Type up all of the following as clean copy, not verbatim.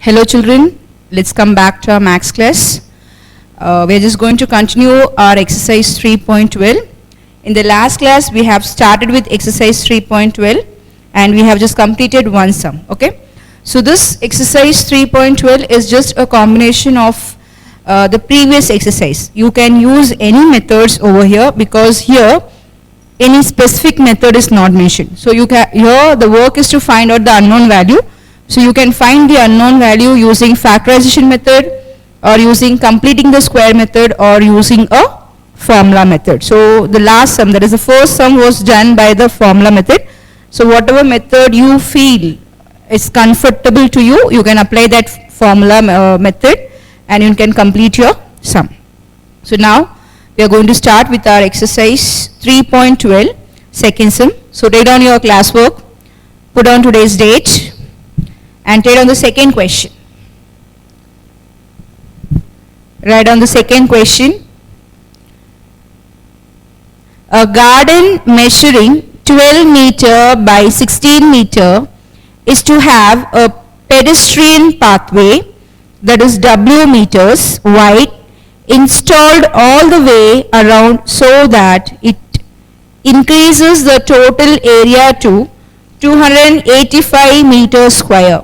Hello children, let's come back to our maths class. We are just going to continue our exercise 3.12. In the last class we have started with exercise 3.12 and we have just completed one sum. Okay. So this exercise 3.12 is just a combination of the previous exercise. You can use any methods over here because here any specific method is not mentioned. So you can, here the work is to find out the unknown value. So you can find the unknown value using factorization method or using completing the square method or using a formula method. So the last sum, that is the first sum, was done by the formula method. So whatever method you feel is comfortable to you, you can apply that formula method and you can complete your sum. So now we are going to start with our exercise 3.12 second sum. So write down your classwork, put down today's date and take on the second question. Write down the second question. A garden measuring 12 meter by 16 meter is to have a pedestrian pathway that is W meters wide installed all the way around so that it increases the total area to 285 meters square.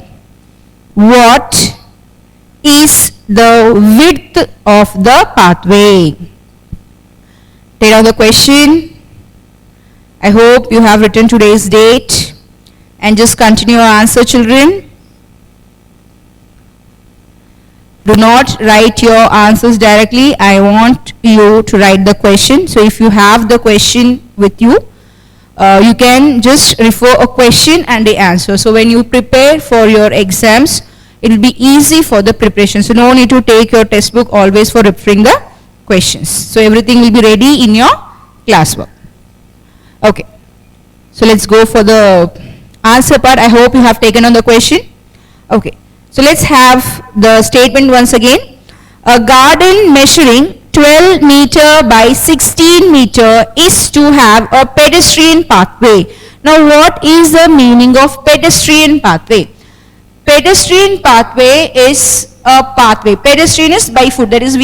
What is the width of the pathway? Take out the question. I hope you have written today's date and just continue your answer, children. Do not write your answers directly. I want you to write the question. So if you have the question with you, you can just refer a question and the answer. So when you prepare for your exams, it will be easy for the preparation. So no need to take your textbook always for referring the questions. So everything will be ready in your classwork. Okay. So let's go for the answer part. I hope you have taken on the question. Okay. So let's have the statement once again. A garden measuring 12 meter by 16 meter is to have a pedestrian pathway. Now what is the meaning of pedestrian pathway? Pedestrian pathway is a pathway. Pedestrian is by foot, that is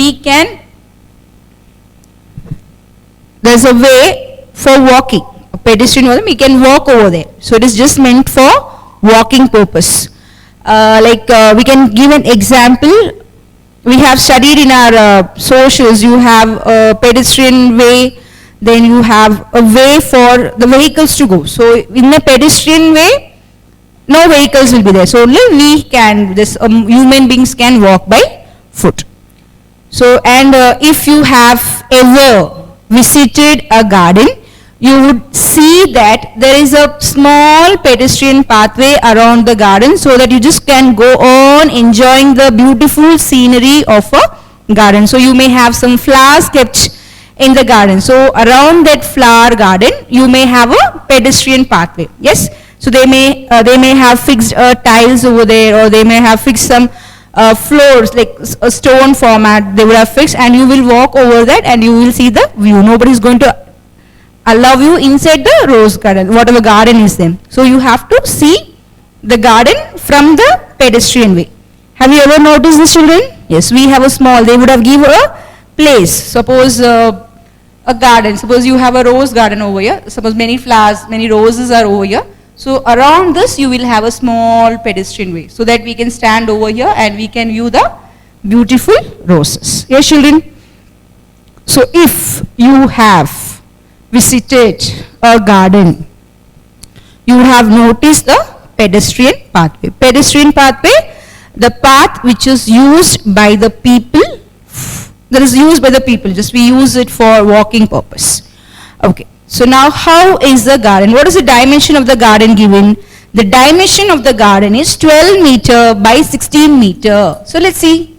there's a way for walking. A pedestrian, we can walk over there. So it is just meant for walking purpose. We can give an example. We have studied in our socials, you have a pedestrian way, then you have a way for the vehicles to go. So in a pedestrian way, no vehicles will be there. So only we can, human beings can walk by foot. So and if you have ever visited a garden, you would see that there is a small pedestrian pathway around the garden so that you just can go on enjoying the beautiful scenery of a garden. So you may have some flowers kept in the garden. So around that flower garden, you may have a pedestrian pathway. Yes. So they may have fixed tiles over there, or they may have fixed some floors like a stone format they would have fixed, and you will walk over that and you will see the view. Nobody is going to allow you inside the rose garden, whatever garden is there. So you have to see the garden from the pedestrian way. Have you ever noticed this, children? Yes, we have a small, they would have given a place. Suppose a garden, suppose you have a rose garden over here, suppose many flowers, many roses are over here. So around this you will have a small pedestrian way so that we can stand over here and we can view the beautiful roses. Yes, children? So if you have visited a garden, you would have noticed the pedestrian pathway. Pedestrian pathway, the path which is used by the people, that is used by the people, just we use it for walking purpose. Okay. So now how is the garden? What is the dimension of the garden given? The dimension of the garden is 12 meter by 16 meter. So let's see.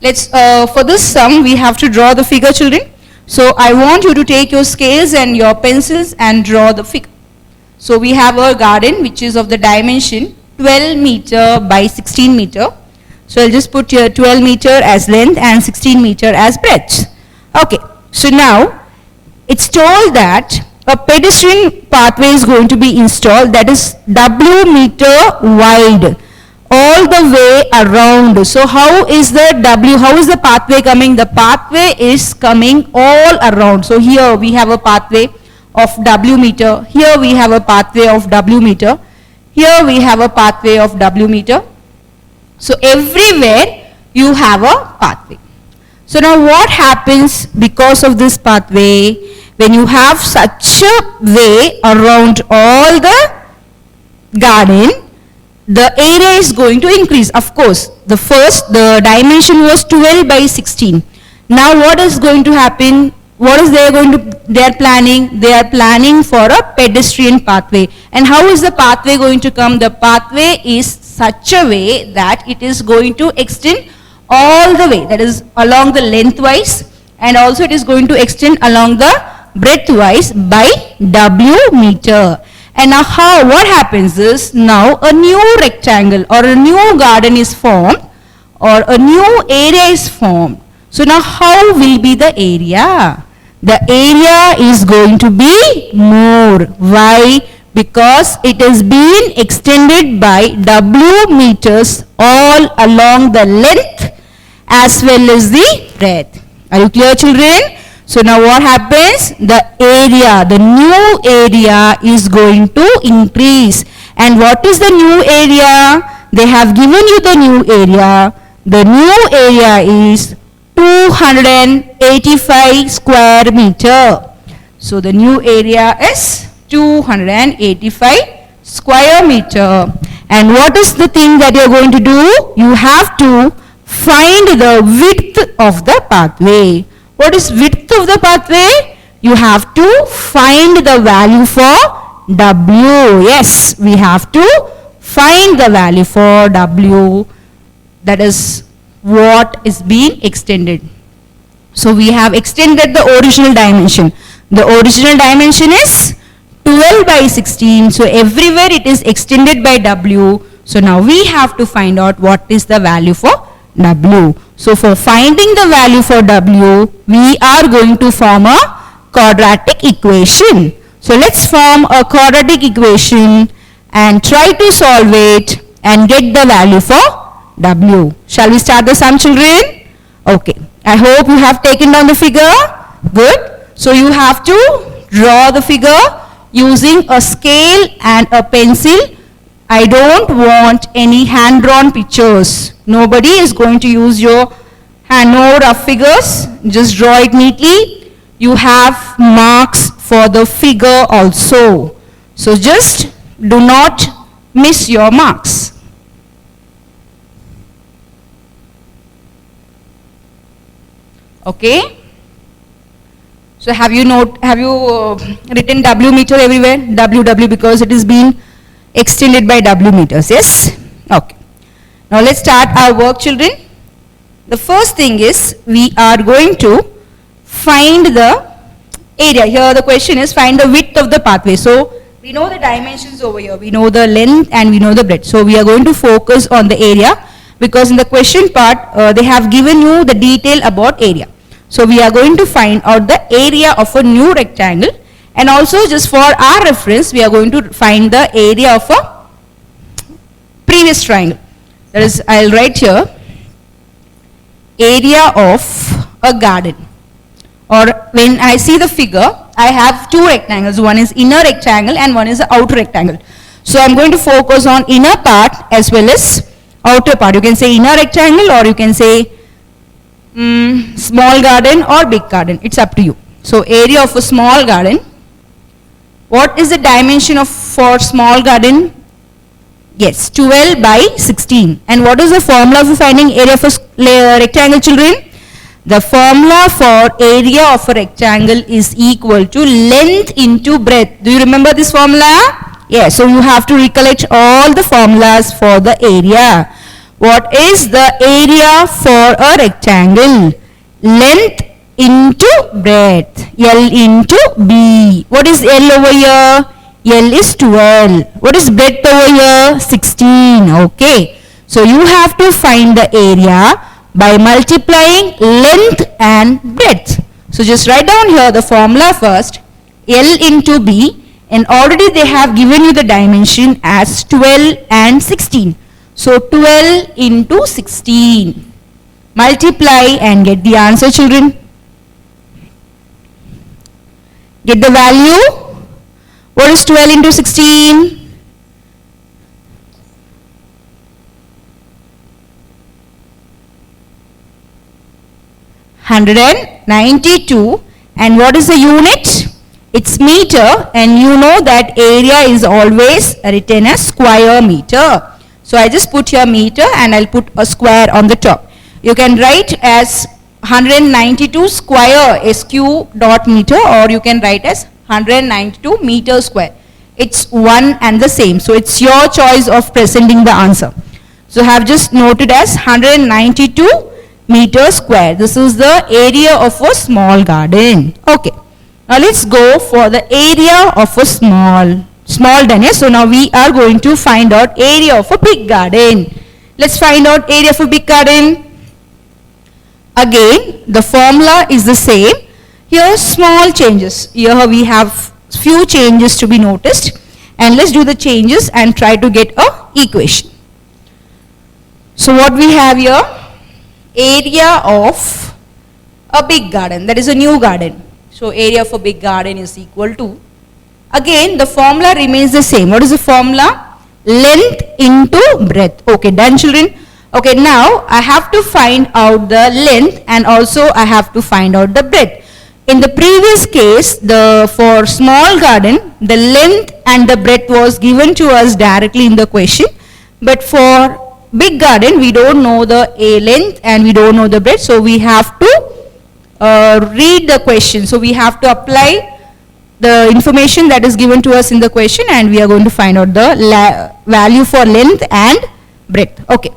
For this sum we have to draw the figure, children. So I want you to take your scales and your pencils and draw the figure. So we have a garden which is of the dimension 12 meter by 16 meter. So I'll just put here 12 meter as length and 16 meter as breadth. Okay. So now it's told that a pedestrian pathway is going to be installed that is W meter wide all the way around. So how is the W, how is the pathway coming? The pathway is coming all around. So here we have a pathway of W meter. Here we have a pathway of W meter. Here we have a pathway of W meter. So everywhere you have a pathway. So now what happens because of this pathway? When you have such a way around all the garden, the area is going to increase. Of course, the dimension was 12 by 16. Now what is going to happen? What is they are planning? They are planning for a pedestrian pathway. And how is the pathway going to come? The pathway is such a way that it is going to extend all the way, that is along the lengthwise, and also it is going to extend along the breadthwise by W meter. And now what happens is, now a new rectangle or a new garden is formed, or a new area is formed. So now how will be the area? The area is going to be more. Why? Because it is being extended by W meters all along the length as well as the breadth. Are you clear, children? So now what happens? The area, the new area is going to increase. And what is the new area? They have given you the new area. The new area is 285 square meter. So the new area is 285 square meter. And what is the thing that you are going to do? You have to find the width of the pathway. What is width of the pathway? You have to find the value for W. Yes, we have to find the value for W. That is what is being extended. So we have extended the original dimension. The original dimension is 12 by 16. So everywhere it is extended by W. So now we have to find out what is the value for W. So for finding the value for W, we are going to form a quadratic equation. So let's form a quadratic equation and try to solve it and get the value for W. Shall we start the sum, children? Okay. I hope you have taken down the figure. Good. So you have to draw the figure using a scale and a pencil. I don't want any hand-drawn pictures. Nobody is going to use your hand or rough figures. Just draw it neatly. You have marks for the figure also. So just do not miss your marks. Okay. So have you written W meter everywhere? W because it is being extended by W meters. Yes. Okay. Now let's start our work, children. The first thing is we are going to find the area. Here the question is find the width of the pathway. So we know the dimensions over here. We know the length and we know the breadth. So we are going to focus on the area because in the question part they have given you the detail about area. So we are going to find out the area of a new rectangle, and also just for our reference we are going to find the area of a previous triangle. That is, I will write here area of a garden. Or when I see the figure, I have two rectangles. One is inner rectangle and one is the outer rectangle. So I am going to focus on inner part as well as outer part. You can say inner rectangle or you can say small garden or big garden. It's up to you. So area of a small garden. What is the dimension of for small garden? Yes, 12 by 16. And what is the formula for finding area of a rectangle, children? The formula for area of a rectangle is equal to length into breadth. Do you remember this formula? Yes, so you have to recollect all the formulas for the area. What is the area for a rectangle? Length into breadth. L into B. What is L over here? L is 12. What is breadth over here? 16. Okay. So you have to find the area by multiplying length and breadth. So just write down here the formula first. L into B, and already they have given you the dimension as 12 and 16. So 12 into 16. Multiply and get the answer, children. Get the value. What is 12 into 16? 192. And what is the unit? It's meter, and you know that area is always written as square meter. So I just put here meter and I'll put a square on the top. You can write as 192 square SQ dot meter, or you can write as 192 meter square. It's one and the same. So it's your choice of presenting the answer. So have just noted as 192 meter square. This is the area of a small garden. Okay. Now let's go for the area of a small garden. So now we are going to find out area of a big garden. Let's find out area of a big garden. Again, the formula is the same. Here small changes. Here we have few changes to be noticed. And let's do the changes and try to get a equation. So what we have here? Area of a big garden. That is a new garden. So area of a big garden is equal to, again the formula remains the same. What is the formula? Length into breadth. Okay, done, children. Okay, now I have to find out the length and also I have to find out the breadth. In the previous case, for small garden, the length and the breadth was given to us directly in the question. But for big garden, we don't know the length and we don't know the breadth. So we have to read the question. So we have to apply the information that is given to us in the question, and we are going to find out the value for length and breadth. Okay.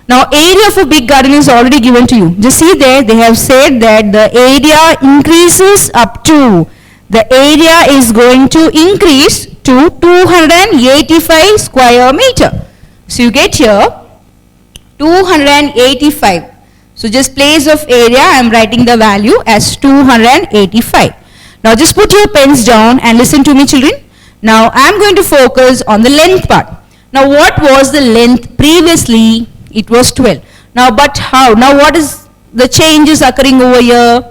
Now area of a big garden is already given to you. Just see there, they have said that the area increases up to, the area is going to increase to 285 square meter. So you get here 285. So just place of area, I am writing the value as 285. Now just put your pens down and listen to me, children. Now I am going to focus on the length part. Now what was the length previously? It was 12. Now but how? Now what is the changes occurring over here?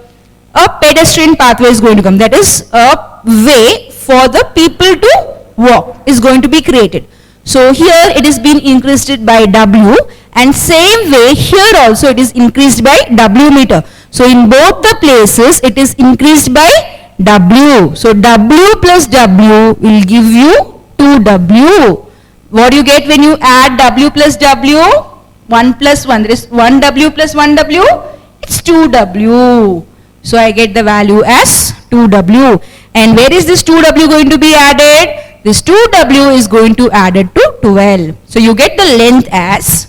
A pedestrian pathway is going to come. That is a way for the people to walk is going to be created. So here it is being increased by W, and same way here also it is increased by W meter. So in both the places it is increased by W. So W plus W will give you 2W. What do you get when you add W plus W? 1 plus 1. There is 1W plus 1W. It's 2W. So I get the value as 2W. And where is this 2W going to be added? This 2W is going to add it to 12. So you get the length as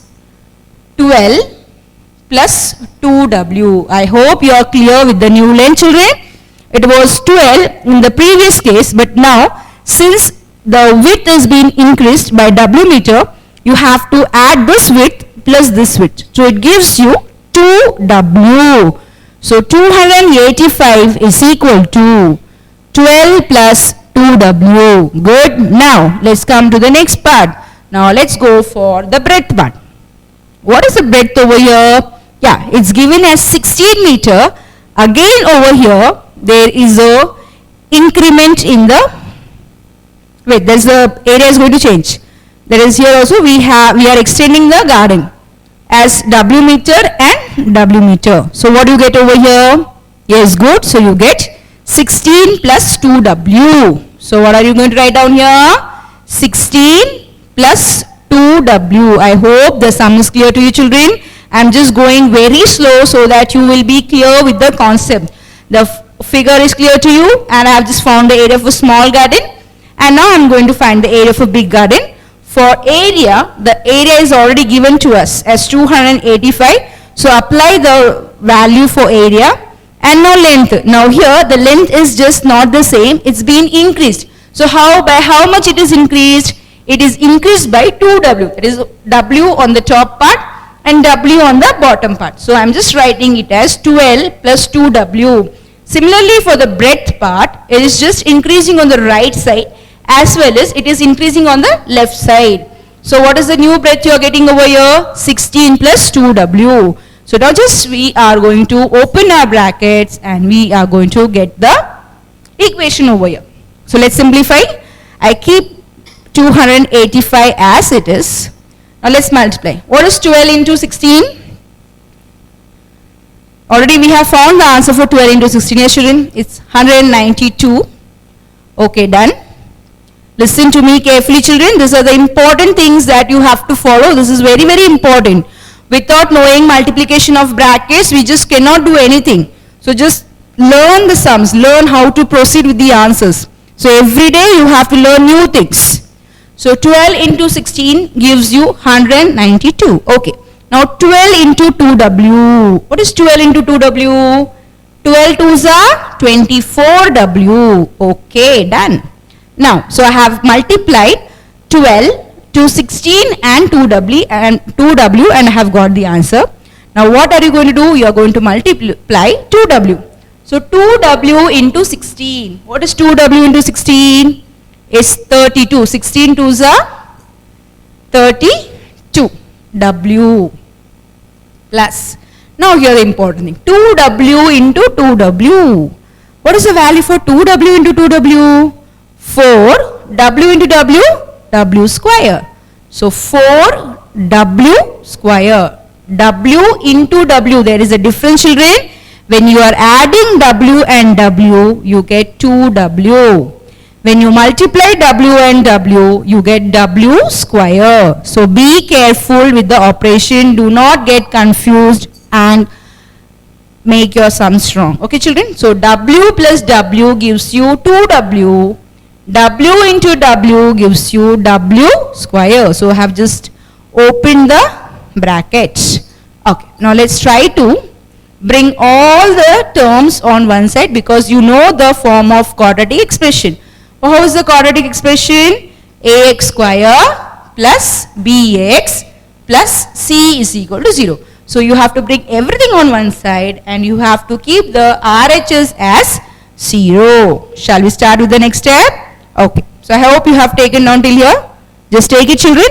12 plus 2W. I hope you are clear with the new length, children. It was 12 in the previous case, but now since the width is being increased by W meter, you have to add this width plus this width. So it gives you 2W. So 285 is equal to 12 plus 2W. Good. Now let's come to the next part. Now let's go for the breadth part. What is the breadth over here? Yeah, it's given as 16 meter. Again over here there is a increment in the width. There's the area is going to change. There is here also we are extending the garden as W meter and W meter. So what do you get over here? Yes, good. So you get 16 plus 2W. So what are you going to write down here? 16 plus 2W. I hope the sum is clear to you, children. I am just going very slow so that you will be clear with the concept. The figure is clear to you, and I have just found the area of a small garden, and now I am going to find the area of a big garden. For area, the area is already given to us as 285. So apply the value for area. And now length. Now here the length is just not the same. It's been increased. So by how much it is increased? It is increased by 2W. That is W on the top part and W on the bottom part. So I'm just writing it as 12 plus 2W. Similarly for the breadth part, it is just increasing on the right side as well as it is increasing on the left side. So what is the new breadth you are getting over here? 16 plus 2w. So now just we are going to open our brackets and we are going to get the equation over here. So let's simplify. I keep 285 as it is. Now let's multiply. What is 12 into 16? Already we have found the answer for 12 into 16. Yes, children, it's 192. Okay, done. Listen to me carefully, children. These are the important things that you have to follow. This is very, very important. Without knowing multiplication of brackets, we just cannot do anything. So just learn the sums, learn how to proceed with the answers. So every day you have to learn new things. So 12 into 16 gives you 192. Okay. Now 12 into 2w. What is 12 into 2w? 12 2s are 24w. Okay, done. Now, so I have multiplied 12 to 16 and 2w and I have got the answer. Now what are you going to do? You are going to multiply 2w. So 2w into 16. What is 2w into 16? It's 32. 16 2s are 32. W plus. Now here the important thing. 2w into 2w. What is the value for 2w into 2w? 4. W into w? W square. So 4w square. W into w. There is a difference, children. When you are adding w and w, you get 2w. When you multiply w and w, you get w square. So be careful with the operation. Do not get confused and make your sums wrong. Okay, children? So w plus w gives you 2w. W into w gives you w square. So I have just opened the brackets. Okay, now let's try to bring all the terms on one side because you know the form of quadratic expression. How is the quadratic expression? Ax square plus bx plus c is equal to 0. So you have to bring everything on one side and you have to keep the RHS as 0. Shall we start with the next step? Okay. So I hope you have taken down till here. Just take it, children.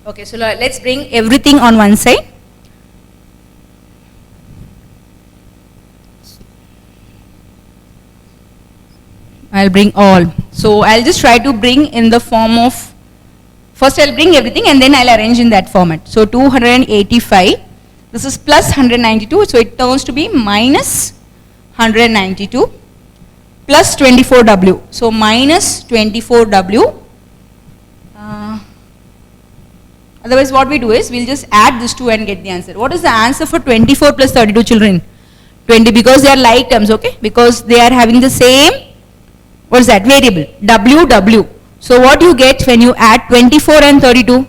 Okay, so let's bring everything on one side. I'll bring all. So I'll just try to bring in the form of, first I'll bring everything and then I'll arrange in that format. So 285, this is plus 192, so it turns to be minus 192 plus 24w. So minus 24w. Otherwise what we do is, we'll just add this 2 and get the answer. What is the answer for 24 plus 32, children? 20, because they are like terms, okay? Because they are having the same, what is that, variable, w. So what you get when you add 24 and 32?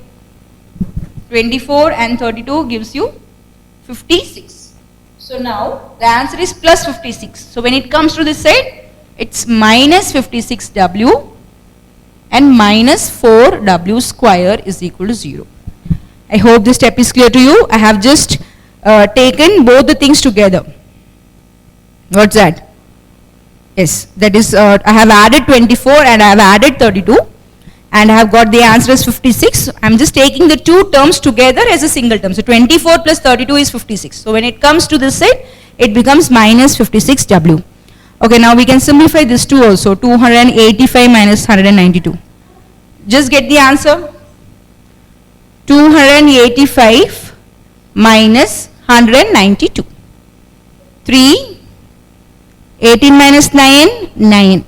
24 and 32 gives you 56. So now the answer is plus 56. So when it comes to this side, it's minus 56w and minus 4w square is equal to 0. I hope this step is clear to you. I have just taken both the things together. What's that? Yes, that is, I have added 24 and I have added 32 and I have got the answer as 56. I am just taking the two terms together as a single term. So 24 plus 32 is 56. So when it comes to this side, it becomes minus 56w. Okay, now we can simplify this too also. 285 minus 192. Just get the answer. 285 minus 192. 3. 18 minus 9, 9.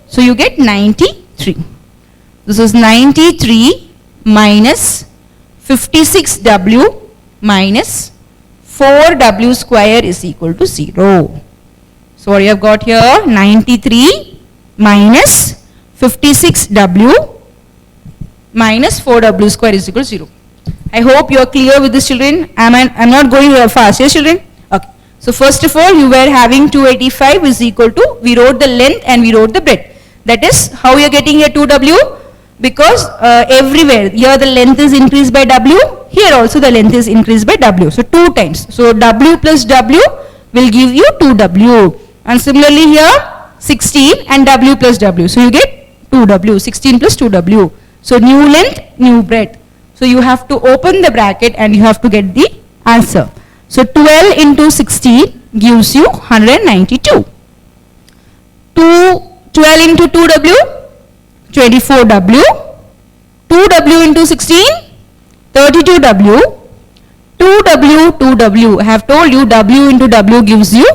So you get 93. This is 93 minus 56w minus 4w square is equal to 0. So what you have got here, 93 minus 56w minus 4w square is equal to 0. I hope you are clear with this, children. I'm not going fast, yes, children? Okay. So first of all, you were having 285 is equal to, we wrote the length and we wrote the breadth. That is how we are getting here 2w. Because everywhere, here the length is increased by W, here also the length is increased by W. So 2 times. So W plus W will give you 2W. And similarly here 16 and W plus W. So you get 2W, 16 plus 2W. So new length, new breadth. So you have to open the bracket and you have to get the answer. So 12 into 16 gives you 192. 12 into 2W, 24W. 2W into 16, 32W. 2W, 2W. I have told you W into W gives you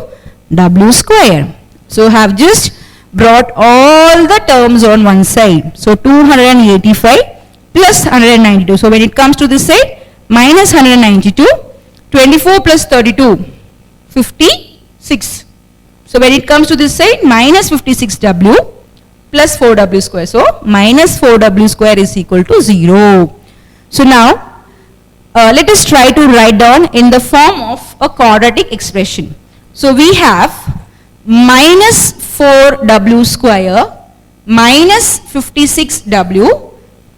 W square. So have just brought all the terms on one side. So 285 plus 192. So when it comes to this side, minus 192. 24 plus 32, 56. So when it comes to this side, minus 56W plus 4W square. So minus 4W square is equal to 0. So now let us try to write down in the form of a quadratic expression. So we have minus 4W square minus 56W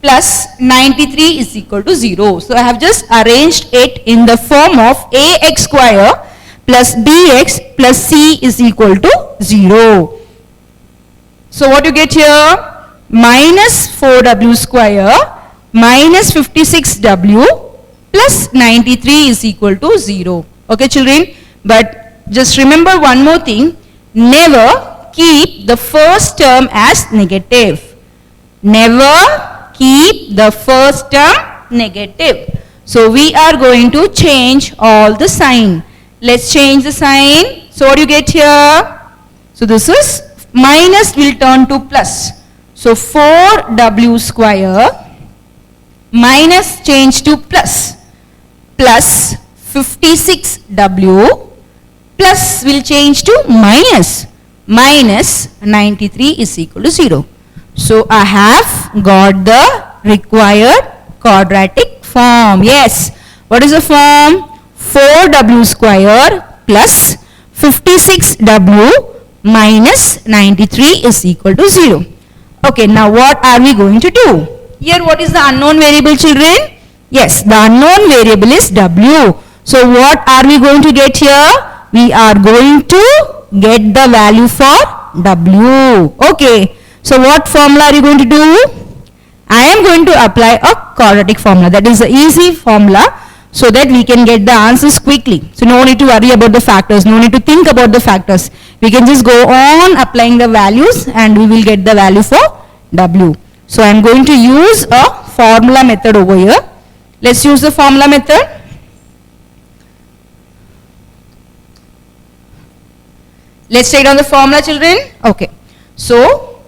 plus 93 is equal to 0. So I have just arranged it in the form of ax square plus bx plus c is equal to 0. So what you get here? Minus 4w square minus 56w plus 93 is equal to 0. Okay children? But just remember one more thing. Never keep the first term as negative. Never keep the first term negative. So we are going to change all the sign. Let's change the sign. So what do you get here? So this is minus will turn to plus. So 4w square minus change to plus. Plus 56w plus will change to minus. Minus 93 is equal to 0. So I have got the required quadratic form. Yes. What is the form? 4w square plus 56w minus 93 is equal to 0. Okay, now what are we going to do? Here what is the unknown variable children? Yes, the unknown variable is w. So what are we going to get here? We are going to get the value for w. Okay. So what formula are you going to do? I am going to apply a quadratic formula. That is the easy formula so that we can get the answers quickly. So no need to worry about the factors. No need to think about the factors. We can just go on applying the values and we will get the value for w. So I am going to use a formula method over here. Let's use the formula method. Let's write down the formula children. Okay. So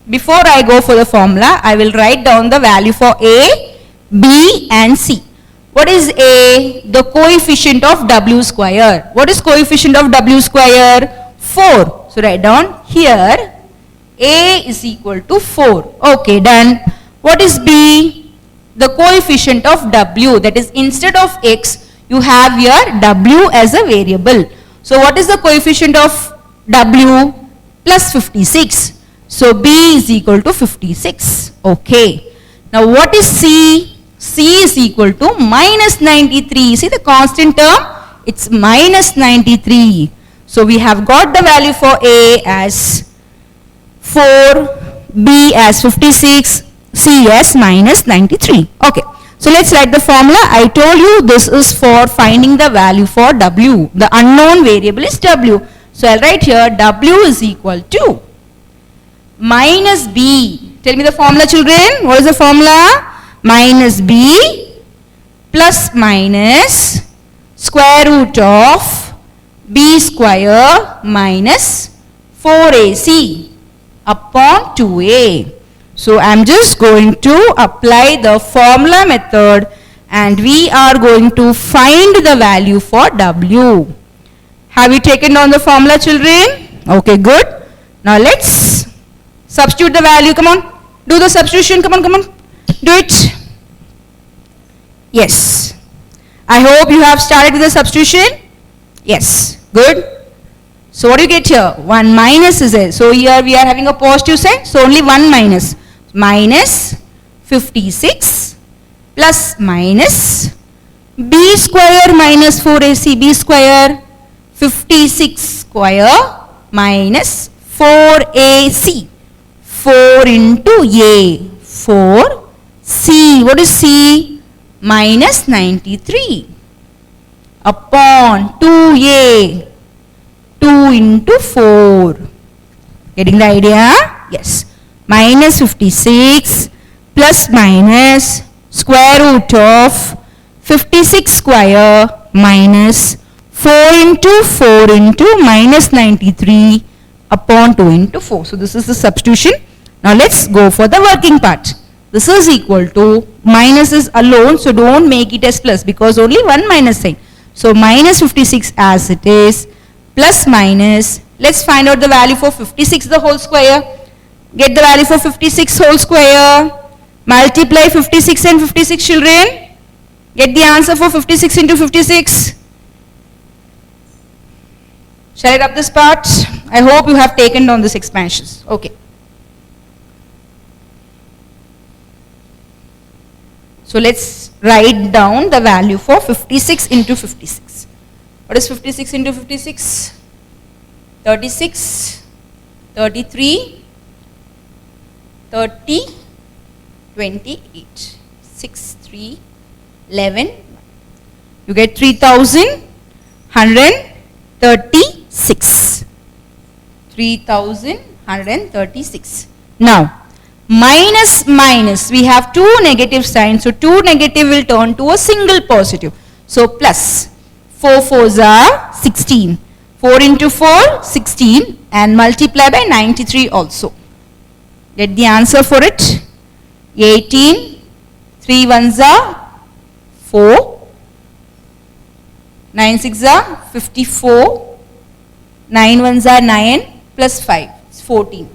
before I go for the formula, I will write down the value for A, B and C. What is A? The coefficient of W square. What is coefficient of W square? 4. So write down here A is equal to 4. Okay, done. What is B? The coefficient of W. That is instead of X, you have here W as a variable. So what is the coefficient of W? Plus 56. So B is equal to 56. Okay. Now what is C? C is equal to minus 93. See the constant term? It's minus 93. So we have got the value for A as 4, B as 56, C as minus 93. Okay. So let's write the formula. I told you this is for finding the value for W. The unknown variable is W. So I'll write here W is equal to minus B. Tell me the formula children. What is the formula? Minus B plus minus square root of B square minus 4AC upon 2A. So I am just going to apply the formula method and we are going to find the value for W. Have you taken down the formula children? Okay, good. Now let's substitute the value. Come on. Do the substitution. Come on, come on. Do it. Yes. I hope you have started with the substitution. Yes. Good. So what do you get here? 1 minus is there. So here we are having a positive sign. So only 1 minus. Minus 56 plus minus b square minus 4ac, b square 56 square minus 4ac, 4 into a, 4, c, what is c? Minus 93 upon 2a, 2 into 4. Getting the idea? Yes. Minus 56 plus minus square root of 56 square minus 4 into 4 into minus 93 upon 2 into 4. So this is the substitution. Now let's go for the working part. This is equal to, minus is alone, so don't make it as plus because only one minus sign. So minus 56 as it is, plus minus, let's find out the value for 56 the whole square. Get the value for 56 whole square. Multiply 56 and 56, children. Get the answer for 56 into 56. Shall I rub this part? I hope you have taken down this expansions. Okay. So let's write down the value for 56 into 56. What is 56 into 56? 36, 33, 30, 28, 6, 3, 11. You get 3,136. 3,136. Now, minus minus, we have two negative signs, so two negative will turn to a single positive. So plus, 4 fours are 16, 4 into 4, 16 and multiply by 93 also. Get the answer for it. 18, 3 ones are 4, 9 6 are 54, 9 ones are 9 plus 5, it's 14.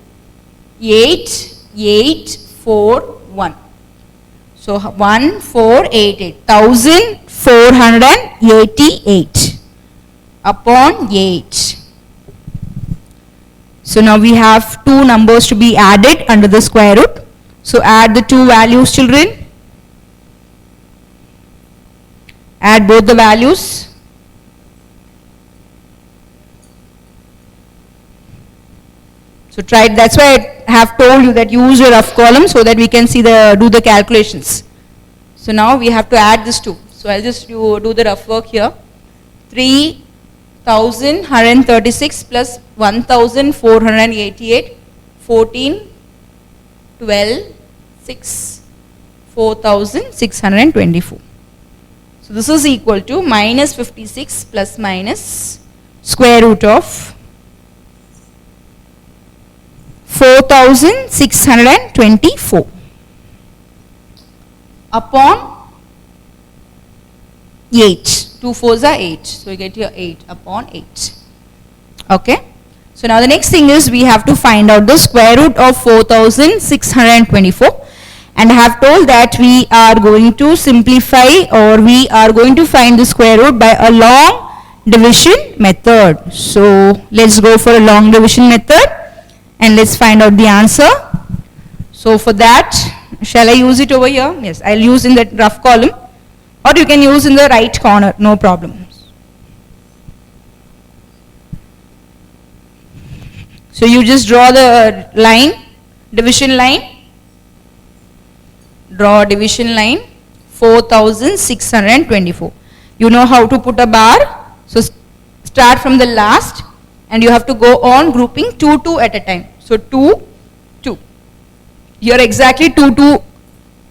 8, 8, 4, 1. So 1488, 1488 upon 8. So now we have two numbers to be added under the square root. So add the two values, children. Add both the values. So try it. That's why I have told you that use your rough column so that we can see do the calculations. So now we have to add this two. So I'll just do the rough work here. 3,136 plus 1,488, 14, 12, 6, 4,624. So this is equal to minus 56 plus minus square root of 4,624 upon 8. 2 4s are 8. So you get here 8 upon 8. Okay. So now the next thing is we have to find out the square root of 4,624. And I have told that we are going to simplify or we are going to find the square root by a long division method. So let's go for a long division method and let's find out the answer. So for that, shall I use it over here? Yes, I'll use in that rough column, or you can use in the right corner, no problem. So you just draw the line, division line. Draw a division line, 4,624. You know how to put a bar. So start from the last and you have to go on grouping 2, 2 at a time. So 2, 2. Here exactly 2, 2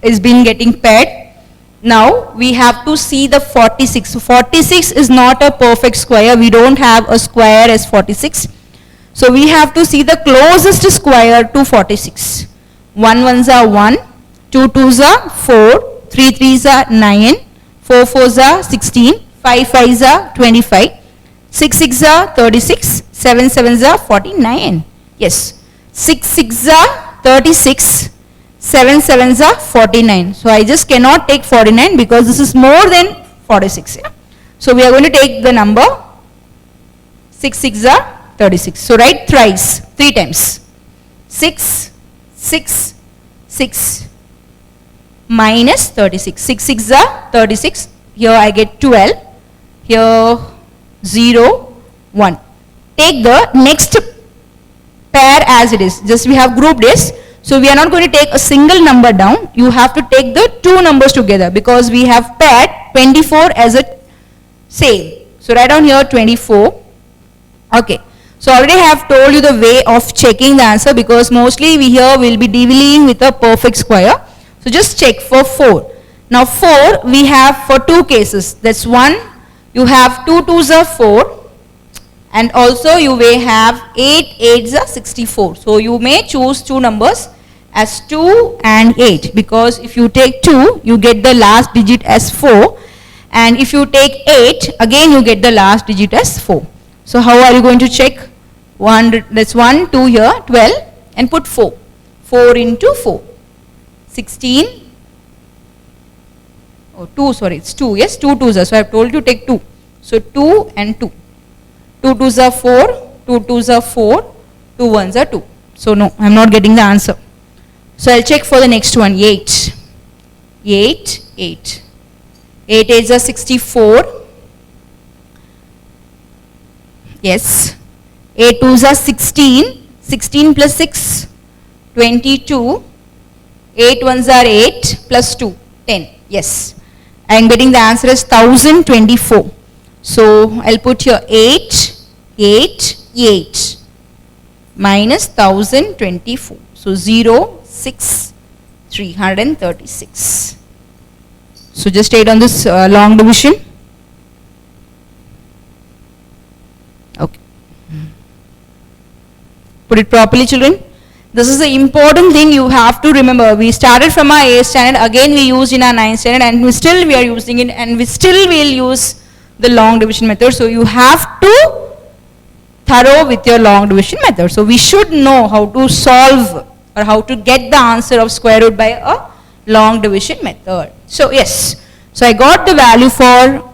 is been getting paired. Now we have to see the 46. So 46 is not a perfect square. We don't have a square as 46. So we have to see the closest square to 46. 1 ones are 1. 2 2s are 4, 3 3s are 9, 4 4s are 16, 5 5s are 25, 6 6s are 36, 7 7s are 49. Yes, 6 6s are 36, 7 7s are 49. So I just cannot take 49 because this is more than 46. Yeah? So we are going to take the number 6 6s are 36. So write thrice, 3 times. 6 6 6. minus 36. 6 6 are 36. Here I get 12. Here 0, 1. Take the next pair as it is. Just we have grouped this. So we are not going to take a single number down. You have to take the two numbers together because we have paired 24 as a same. So write down here 24. Okay. So already I have told you the way of checking the answer because mostly we here will be dealing with a perfect square. So just check for 4. Now 4 we have for two cases. That's 1. You have 2 2s are 4. And also you may have 8 8s are 64. So you may choose two numbers as 2 and 8 because if you take 2 you get the last digit as 4 and if you take 8 again you get the last digit as 4. So how are you going to check? That's 1 2 here 12 and put 4. 4 into 4 16. Oh 2 sorry it's 2 yes 2 2s are so I have told you take 2. So 2 and 2. 2 2s are 4, 2 2s are 4, 2 1s are 2. So no, I am not getting the answer. So I'll check for the next one, 8. 8, 8. 8 8s are 64. Yes. 8 2s are 16. 16 plus 6, 22. 8 1s are 8 plus 2, 10. Yes. I am getting the answer as 1024. So I'll put here 8, 8, 8 minus 1024. So 0, 6, 336. So just state on this long division. Okay. Put it properly children. This is the important thing you have to remember. We started from our 8th standard, again we used in our 9th standard and we are using it and we still will use the long division method. So you have to thorough with your long division method. So we should know how to solve or how to get the answer of square root by a long division method. So yes, so I got the value for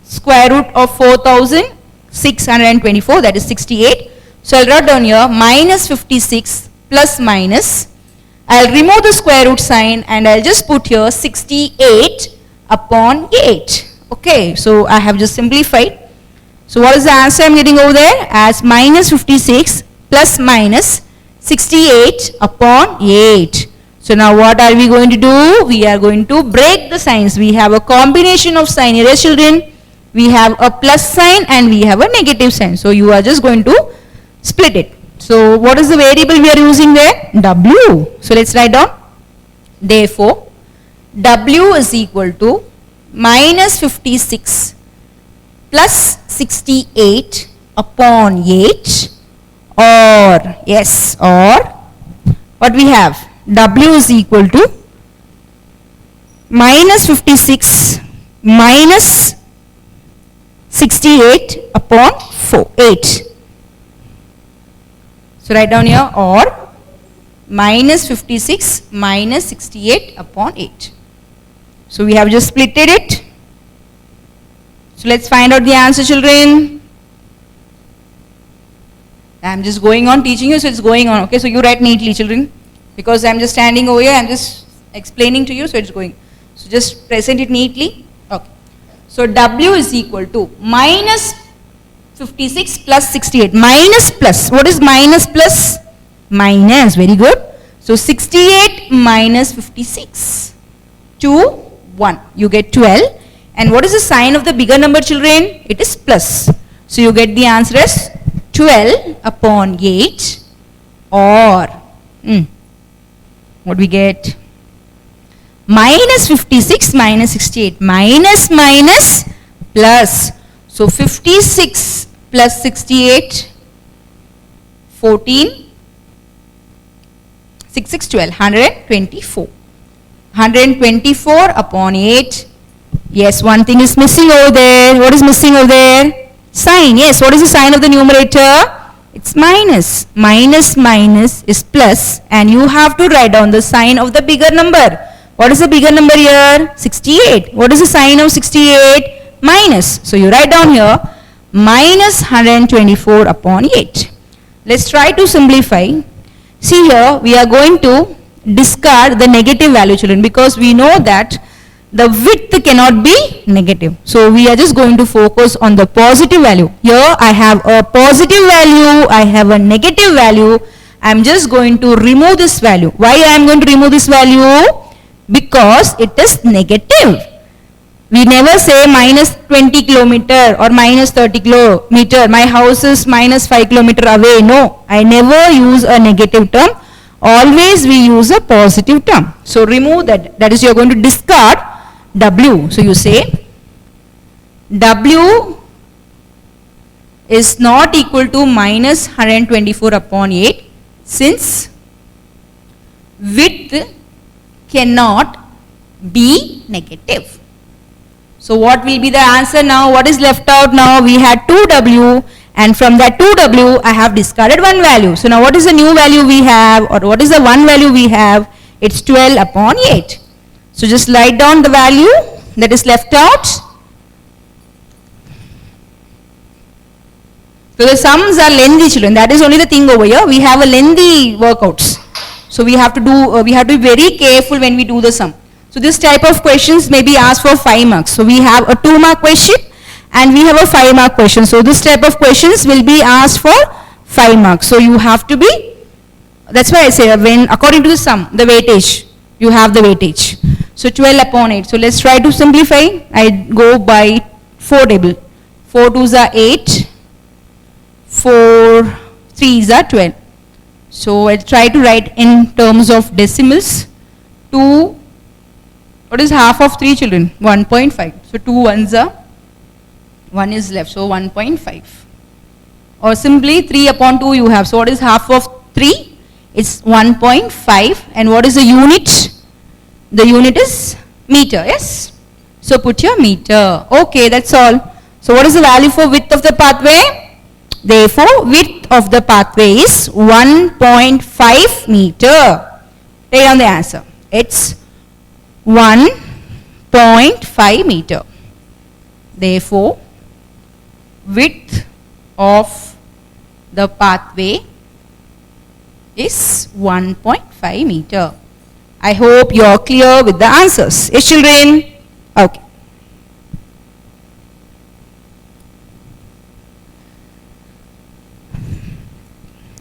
square root of 4624, that is 68. So I'll write down here minus 56 plus minus. I'll remove the square root sign and I'll just put here 68 upon 8. Okay, so I have just simplified. So what is the answer I'm getting over there? As minus 56 plus minus 68 upon 8. So now what are we going to do? We are going to break the signs. We have a combination of sign here, children. We have a plus sign and we have a negative sign. So you are just going to split it. So what is the variable we are using there? W. So let's write down. Therefore, W is equal to minus 56 plus 68 upon 8 or yes or what we have W is equal to minus 56 minus 68 upon 8. So write down here or minus 56 minus 68 upon 8. So we have just splitted it. So let's find out the answer children. I am just going on teaching you, so it's going on. Okay, so you write neatly children because I am just standing over here, I am just explaining to you, so it's going. So just present it neatly. Okay. So W is equal to minus 56 plus 68. Minus plus. What is minus plus? Minus. Very good. So 68 minus 56. 2, 1. You get 12. And what is the sign of the bigger number children? It is plus. So you get the answer as 12 upon 8 or what we get? Minus 56 minus 68. Minus minus plus. So 56 plus 68, 14, 6 6 12, 124. 124 upon 8. Yes, one thing is missing over there. What is missing over there? Sign. Yes, what is the sign of the numerator? It's minus. Minus minus is plus and you have to write down the sign of the bigger number. What is the bigger number here? 68. What is the sign of 68? Minus. So you write down here minus 124 upon 8. Let's try to simplify. See here we are going to discard the negative value, children, because we know that the width cannot be negative. So we are just going to focus on the positive value. Here I have a positive value, I have a negative value. I am just going to remove this value. Why I am going to remove this value? Because it is negative. We never say minus 20 kilometer or minus 30 kilometer. My house is minus 5 kilometer away. No, I never use a negative term. Always we use a positive term. So remove that. That is, you are going to discard W. So you say W is not equal to minus 124 upon 8, since width cannot be negative. So what will be the answer now? What is left out now? We had 2W, and from that 2W I have discarded one value. So now what is the new value we have, or what is the one value we have? It's 12 upon 8. So just write down the value that is left out. So the sums are lengthy, children. That is only the thing over here. We have a lengthy workouts. So we have to do, we have to be very careful when we do the sum. So this type of questions may be asked for 5 marks. So we have a 2-mark question and we have a 5-mark question. So this type of questions will be asked for 5 marks. So you have to be, that's why I say when according to the sum, the weightage, you have the weightage. So 12 upon 8. So let's try to simplify. I go by 4 table. 4 2s are 8. 4 3s are 12. So I'll try to write in terms of decimals. 2, what is half of 3, children? 1.5. So 2 ones are, 1 is left. So 1.5. Or simply 3 upon 2 you have. So what is half of 3? It's 1.5. And what is the unit? The unit is meter, yes? So put your meter. Okay, that's all. So what is the value for width of the pathway? Therefore, width of the pathway is 1.5 meter. Take down the answer. It's 1.5 meter. Therefore, width of the pathway is 1.5 meter. I hope you are clear with the answers. Yes, children? Okay.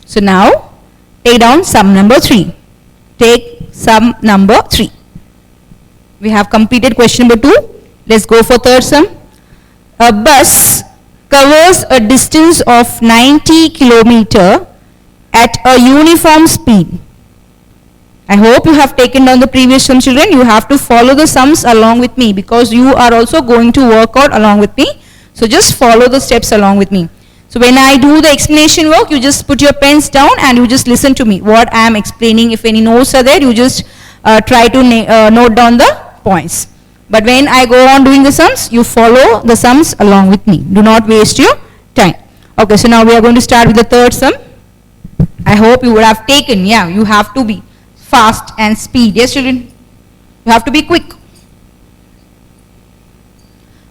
So now, take down sum number 3. Take sum number 3. We have completed question number 2. Let's go for third sum. A bus covers a distance of 90 kilometer at a uniform speed. I hope you have taken down the previous sum, children. You have to follow the sums along with me because you are also going to work out along with me. So just follow the steps along with me. So when I do the explanation work, you just put your pens down and you just listen to me. What I am explaining, if any notes are there, you just try to note down the points. But when I go on doing the sums, you follow the sums along with me. Do not waste your time. Okay, so now we are going to start with the third sum. I hope you would have taken, yeah, you have to be fast and speed. Yes, children? You have to be quick.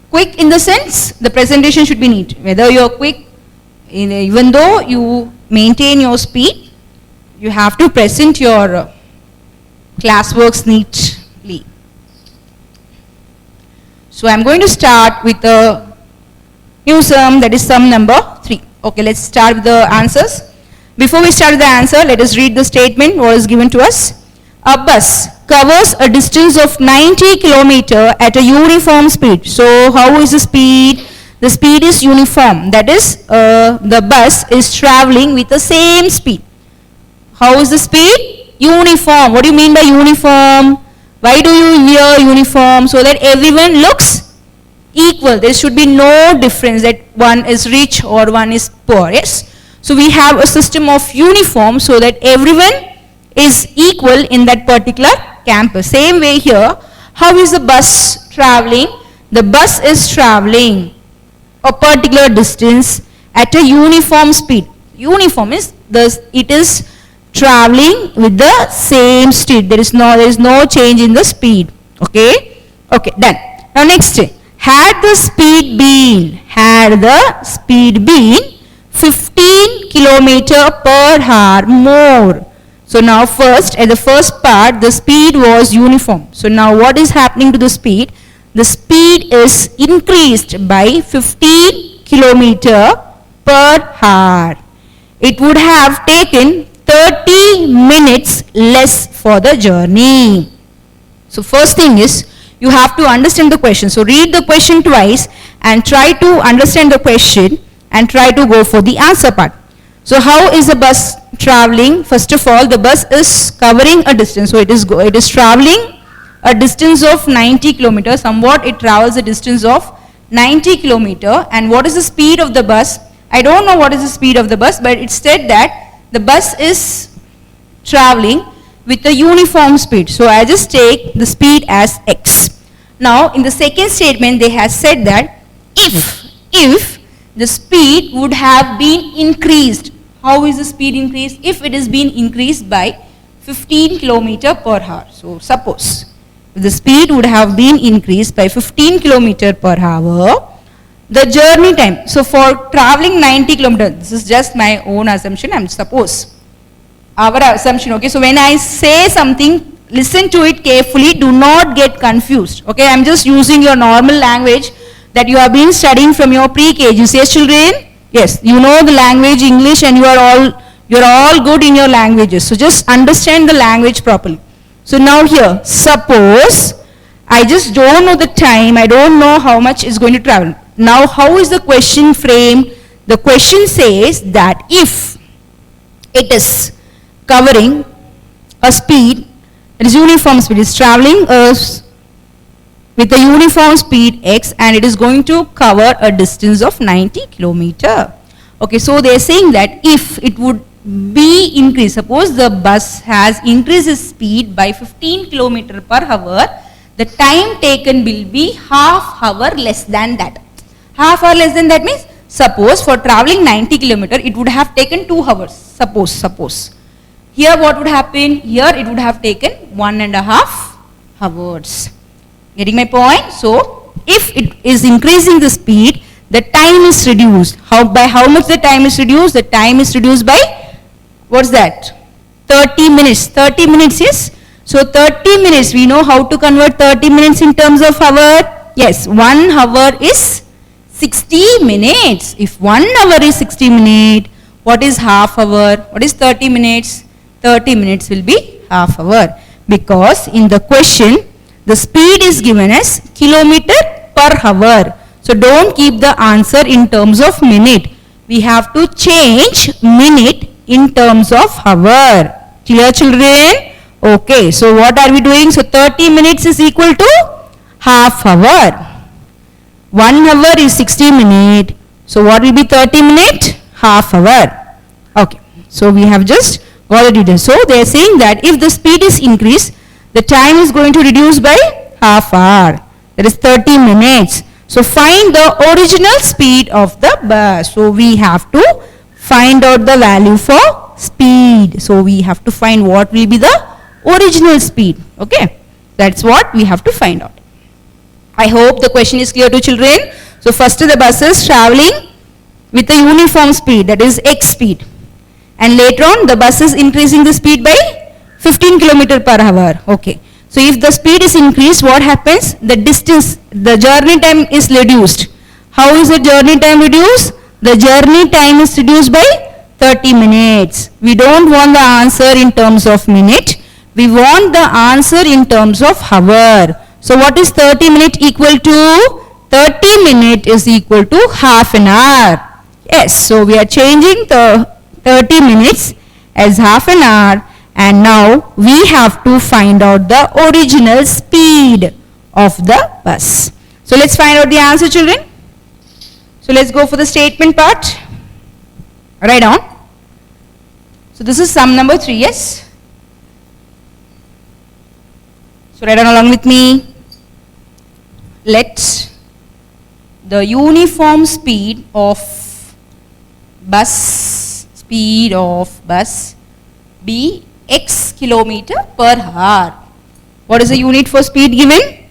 Quick in the sense, the presentation should be neat. Whether you are quick, even though you maintain your speed, you have to present your classworks neatly. So I am going to start with a new sum, that is sum number 3. Okay, let's start with the answers. Before we start with the answer, let us read the statement what is given to us. A bus covers a distance of 90 kilometer at a uniform speed. So how is the speed? The speed is uniform. That is, the bus is traveling with the same speed. How is the speed? Uniform. What do you mean by uniform? Why do you wear uniform? So that everyone looks equal. There should be no difference that one is rich or one is poor. Yes. So we have a system of uniform so that everyone is equal in that particular campus. Same way here. How is the bus traveling? The bus is traveling a particular distance at a uniform speed. Uniform is it is traveling with the same speed. There is no change in the speed. Okay. Okay. Done. Now next, had the speed been 15 kilometer per hour more. So now first, at the first part, the speed was uniform. So now what is happening to the speed? The speed is increased by 15 kilometer per hour. It would have taken 30 minutes less for the journey. So first thing is, you have to understand the question. So read the question twice and try to understand the question and try to go for the answer part. So how is the bus traveling? First of all, the bus is covering a distance. So it is traveling a distance of 90 kilometers. Somewhat it travels a distance of 90 kilometer. And what is the speed of the bus? I don't know what is the speed of the bus, but it said that the bus is traveling with a uniform speed. So I just take the speed as x. Now in the second statement they have said that if the speed would have been increased. How is the speed increased? If it is been increased by 15 kilometer per hour. So suppose if the speed would have been increased by 15 kilometer per hour, the journey time. So for traveling 90 kilometers, this is just my own assumption. I'm suppose our assumption. Okay, so when I say something, listen to it carefully. Do not get confused. Okay, I'm just using your normal language that you have been studying from your pre-KG. Yes, children? Yes, you know the language English and you're all good in your languages. So just understand the language properly. So now here, suppose I just don't know the time. I don't know how much is going to travel. Now how is the question framed? The question says that if it is covering a speed, it is uniform speed, it is traveling with a uniform speed x and it is going to cover a distance of 90 kilometer. Okay, so they are saying that if it would be increased, suppose the bus has increased its speed by 15 kilometer per hour, the time taken will be half hour less than that. Half hour less than that means, suppose for traveling 90 kilometer, it would have taken 2 hours. Suppose. Here what would happen? Here it would have taken 1.5 hours. Getting my point? So, if it is increasing the speed, the time is reduced. By how much the time is reduced? The time is reduced by, what's that? 30 minutes. 30 minutes is, so 30 minutes, we know how to convert 30 minutes in terms of hour. Yes, 1 hour is 60 minutes. If 1 hour is 60 minutes, what is half hour? What is 30 minutes? 30 minutes will be half hour. Because in the question, the speed is given as kilometer per hour. So don't keep the answer in terms of minute. We have to change minute in terms of hour. Clear, children? Okay, so what are we doing? So 30 minutes is equal to half hour. 1 hour is 60 minutes. So what will be 30 minutes? Half hour. Okay, so we have just got the details. So they are saying that if the speed is increased, the time is going to reduce by half hour. That is 30 minutes. So find the original speed of the bus. So we have to find out the value for speed. So we have to find what will be the original speed. Okay, that's what we have to find out. I hope the question is clear to children. So first the bus is traveling with a uniform speed, that is x speed. And later on the bus is increasing the speed by 15 kilometer per hour. Okay. So if the speed is increased, what happens? The distance, the journey time is reduced. How is the journey time reduced? The journey time is reduced by 30 minutes. We don't want the answer in terms of minute. We want the answer in terms of hour. So what is 30 minute equal to? 30 minute is equal to half an hour. Yes, so we are changing the 30 minutes as half an hour, and now we have to find out the original speed of the bus. So let's find out the answer, children. So let's go for the statement part. Write down. So this is sum number 3, yes? So write down along with me. Let the uniform speed of bus be x kilometer per hour. What is the unit for speed given?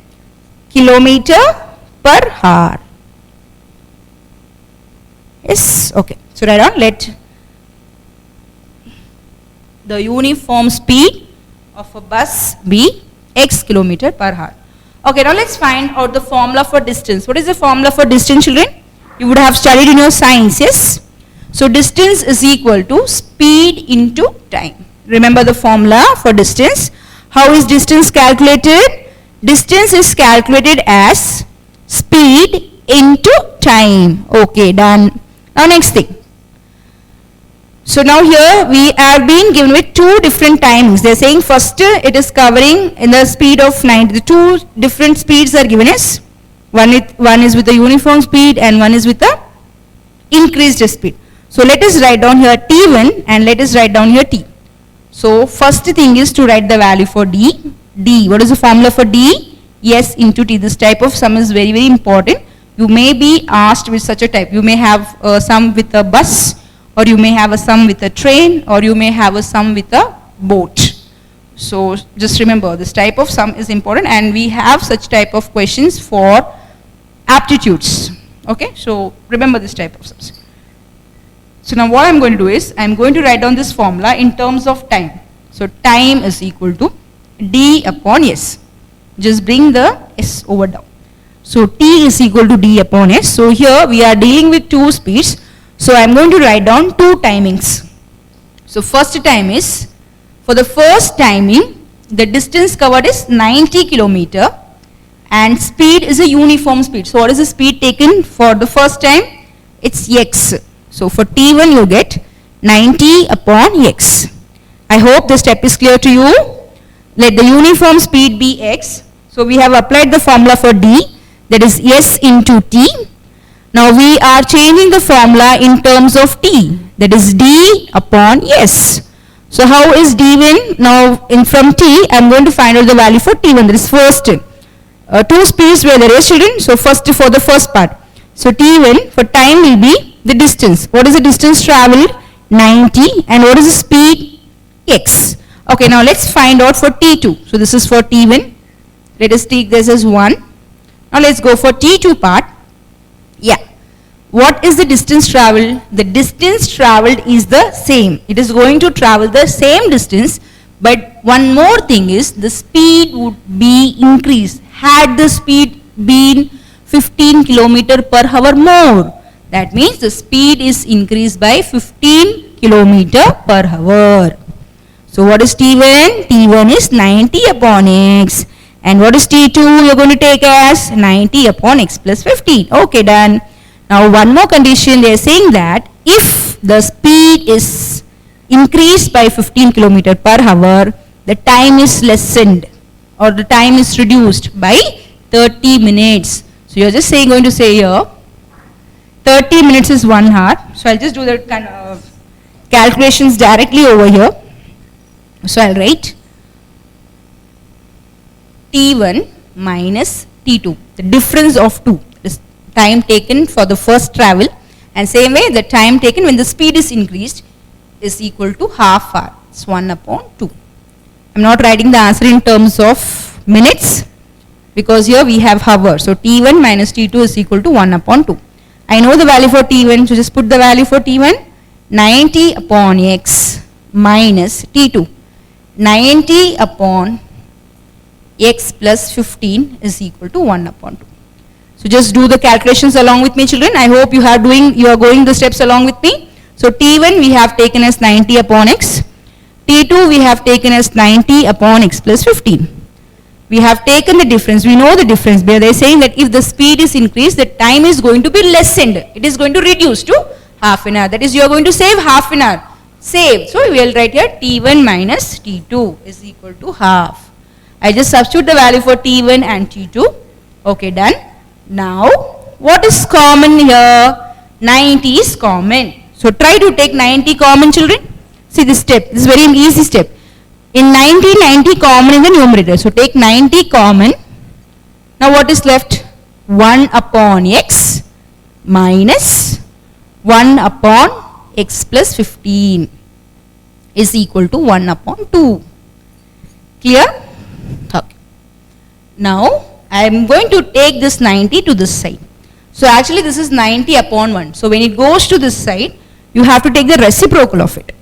Kilometer per hour. Yes, okay. So write down, let the uniform speed of a bus be x kilometer per hour. Okay, now let's find out the formula for distance. What is the formula for distance, children? You would have studied in your science, yes? So distance is equal to speed into time. Remember the formula for distance. How is distance calculated? Distance is calculated as speed into time. Okay, done. Now next thing. So now here we are being given with two different timings. They are saying first it is covering in the speed of 90. The two different speeds are given as one is with the uniform speed and one is with the increased speed. So let us write down here T1 and let us write down here T. So first thing is to write the value for D. D. What is the formula for D? S into T. This type of sum is very important. You may be asked with such a type. You may have a sum with a bus, or you may have a sum with a train, or you may have a sum with a boat. So just remember this type of sum is important, and we have such type of questions for aptitudes. Okay, so remember this type of sums. So now what I am going to do is I am going to write down this formula in terms of time. So time is equal to D upon S. Just bring the S over down. So T is equal to D upon S. So here we are dealing with two speeds. So I am going to write down two timings. So first time is, for the first timing, the distance covered is 90 kilometer and speed is a uniform speed. So what is the speed taken for the first time? It's x. So for T1 you get 90 upon x. I hope the step is clear to you. Let the uniform speed be x. So we have applied the formula for D, that is S into T. Now we are changing the formula in terms of T, that is D upon S. So how is D1? Now from T I am going to find out the value for T1, that is first. Two speeds where there is, children. So first for the first part. So T1 for time will be the distance. What is the distance traveled? 90. And what is the speed? X. Okay, now let's find out for T2. So this is for T1. Let us take this as 1. Now let's go for T2 part. Yeah. What is the distance traveled? The distance traveled is the same. It is going to travel the same distance, but one more thing is the speed would be increased. Had the speed been 15 kilometer per hour more, that means the speed is increased by 15 kilometer per hour. So what is T1? T1 is 90 upon x. And what is T2? You are going to take as 90 upon x plus 15. Okay, done. Now one more condition, they are saying that if the speed is increased by 15 kilometer per hour, the time is lessened or the time is reduced by 30 minutes. So you are just going to say here 30 minutes is 1 hour. So I'll just do that kind of calculations directly over here. So I'll write T1 minus T2, the difference of 2, this time taken for the first travel, and same way the time taken when the speed is increased is equal to half hour. It's 1 upon 2. I'm not writing the answer in terms of minutes because here we have hour. So T1 minus T2 is equal to 1 upon 2. I know the value for T1, so just put the value for T1, 90 upon x minus T2, 90 upon x plus 15 is equal to 1 upon 2. So just do the calculations along with me, children. I hope you are going the steps along with me. So T1 we have taken as 90 upon x. T2 we have taken as 90 upon x plus 15. We have taken the difference. We know the difference. They are saying that if the speed is increased, the time is going to be lessened. It is going to reduce to half an hour. That is, you are going to save half an hour. Save. So we will write here T1 minus T2 is equal to half. I just substitute the value for T1 and T2. Okay, done. Now, what is common here? 90 is common. So try to take 90 common, children. See this step. This is very easy step. In 90 common in the numerator. So take 90 common. Now what is left? 1 upon x minus 1 upon x plus 15 is equal to 1 upon 2. Clear? Okay. Now I am going to take this 90 to this side. So actually this is 90 upon 1. So when it goes to this side, you have to take the reciprocal of it.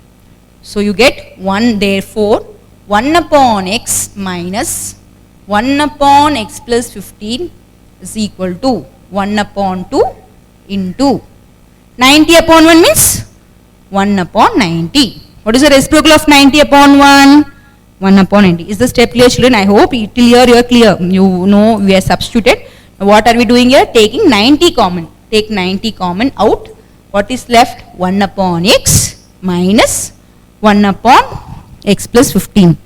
So you get 1, therefore 1 upon x minus 1 upon x plus 15 is equal to 1 upon 2 into 90 upon 1 means 1 upon 90. What is the reciprocal of 90 upon 1? 1 upon 90. Is the step clear, children? I hope till here you are clear. You know we are substituted. Now what are we doing here? Taking 90 common. Take 90 common out. What is left? 1 upon x minus 1 upon x plus 15.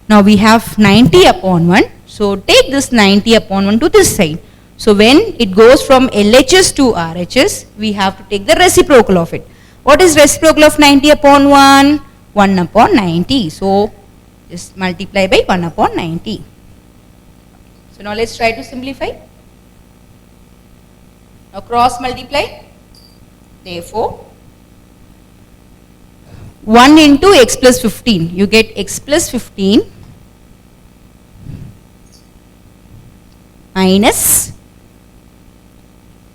Now we have 90 upon 1. So take this 90 upon 1 to this side. So when it goes from LHS to RHS, we have to take the reciprocal of it. What is reciprocal of 90 upon 1? 1 upon 90. So just multiply by 1 upon 90. So now let's try to simplify. Now cross multiply. Therefore 1 into x plus 15. You get x plus 15 minus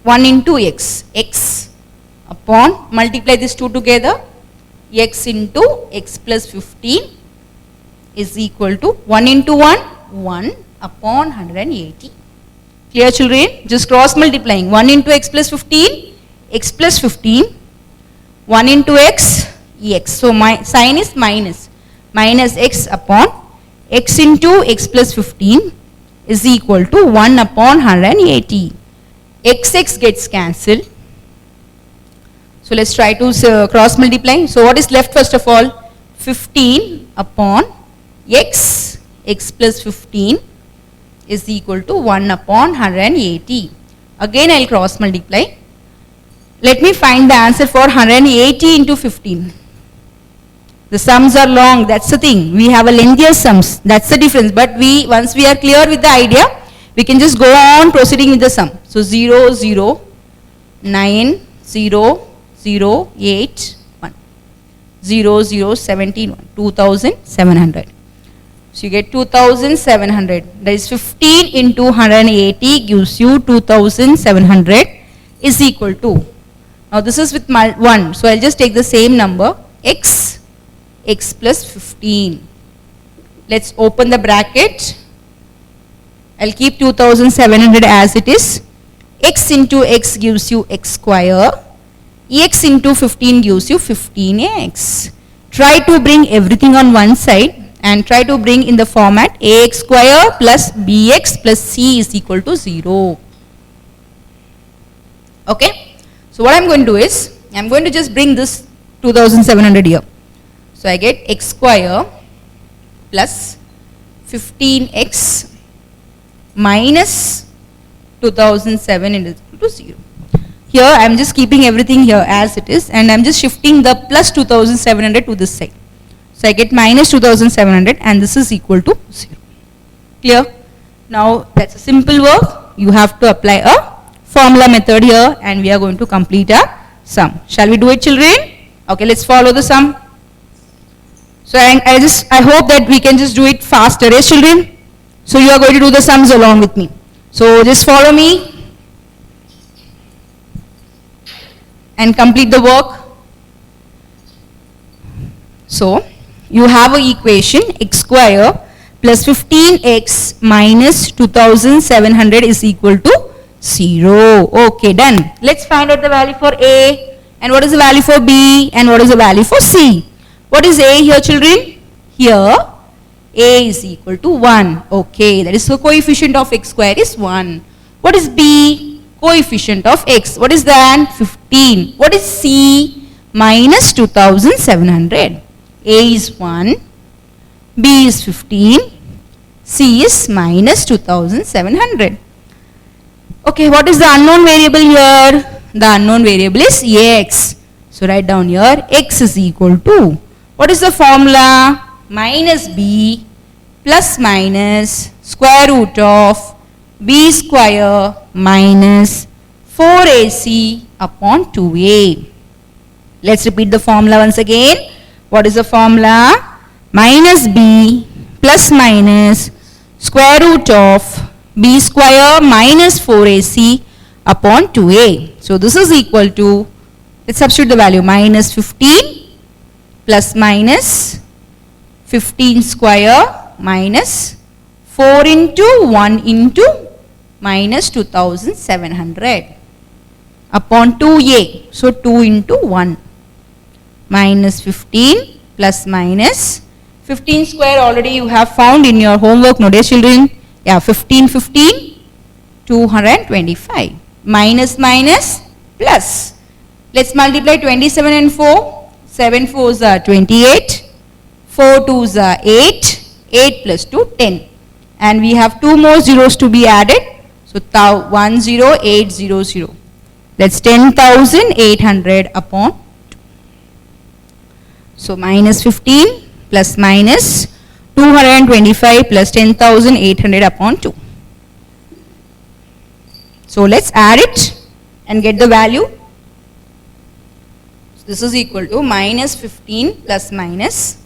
1 into x. X upon, multiply these two together. X into x plus 15 is equal to 1 into 1, 1 upon 180. Clear, children? Just cross multiplying. 1 into x plus 15, x plus 15, 1 into x, x. So my sign is minus. Minus x upon x into x plus 15 is equal to 1 upon 180. X gets cancelled. So let's try to cross multiply. So what is left first of all? 15 upon x, x plus 15 is equal to 1 upon 180. Again I will cross multiply. Let me find the answer for 180 into 15. The sums are long, that's the thing. We have a lengthier sums, that's the difference. But once we are clear with the idea, we can just go on proceeding with the sum. So 0, 0, 9, 0, 0, 8, 1, 0, 0, 17, 1, 2700. So you get 2700. That is 15 into 180 gives you 2700 is equal to. Now this is with 1. So I'll just take the same number x, x plus 15. Let's open the bracket. I'll keep 2700 as it is. X into x gives you x square. X into 15 gives you 15x. Try to bring everything on one side and try to bring in the format ax square plus bx plus c is equal to 0. Okay. So what I'm going to do is, I'm going to just bring this 2700 here. So I get x square plus 15x minus 2007 is equal to 0. Here I am just keeping everything here as it is and I am just shifting the plus 2700 to this side. So I get minus 2700 and this is equal to 0. Clear? Now that's a simple work. You have to apply a formula method here and we are going to complete our sum. Shall we do it, children? Okay, let's follow the sum. So I hope that we can just do it faster, yes children? So you are going to do the sums along with me. So just follow me and complete the work. So you have an equation x square plus 15x minus 2700 is equal to 0. Okay, done. Let's find out the value for A and what is the value for B and what is the value for C. What is A here, children? Here A is equal to 1. Okay, that is the coefficient of x square is 1. What is B? Coefficient of x. What is that? 15. What is C? Minus 2700. A is 1. B is 15. C is minus 2700. Okay, what is the unknown variable here? The unknown variable is x. So write down here x is equal to. What is the formula? Minus b plus minus square root of b square minus 4ac upon 2a. Let's repeat the formula once again. What is the formula? Minus b plus minus square root of b square minus 4ac upon 2a. So this is equal to, let's substitute the value, minus 15 plus minus 15 square minus 4 into 1 into minus 2700 upon 2a. So 2 into 1 minus 15 plus minus 15 square already you have found in your homework nowadays children. Yeah, 15, 225 minus minus plus. Let's multiply 27 and 4. 7 4s are 28. 4 2s are 8. 8 plus 2, 10. And we have 2 more zeros to be added. So 10800. That's 10,800 upon 2. So minus 15 plus minus 225 plus 10,800 upon 2. So let's add it and get the value. So this is equal to minus 15 plus minus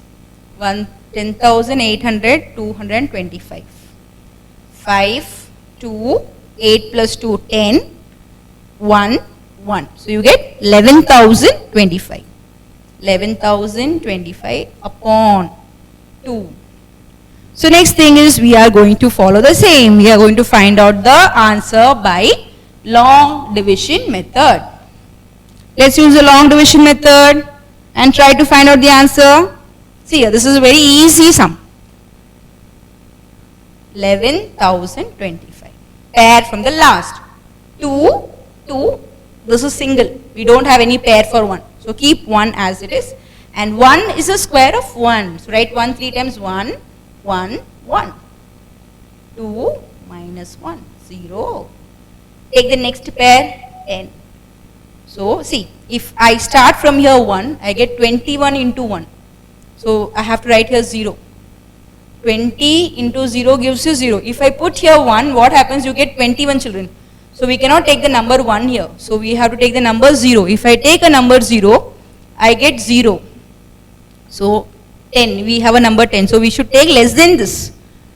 10,800, 225. 5, 2, 8 plus 2, 10, 1, 1. So you get 11,025. 11,025 upon 2. So next thing is we are going to follow the same. We are going to find out the answer by long division method. Let's use the long division method and try to find out the answer. See here, this is a very easy sum. 11,025. Pair from the last. 2, 2, this is single. We don't have any pair for 1. So keep 1 as it is. And 1 is a square of 1. So write 1 3 times 1, 1, 1. 2 minus 1, 0. Take the next pair, 10. So see, if I start from here 1, I get 21 into 1. So I have to write here 0. 20 into 0 gives you 0. If I put here 1, what happens? You get 21 children. So we cannot take the number 1 here. So we have to take the number 0. If I take a number 0, I get 0. So 10, we have a number 10. So we should take less than this.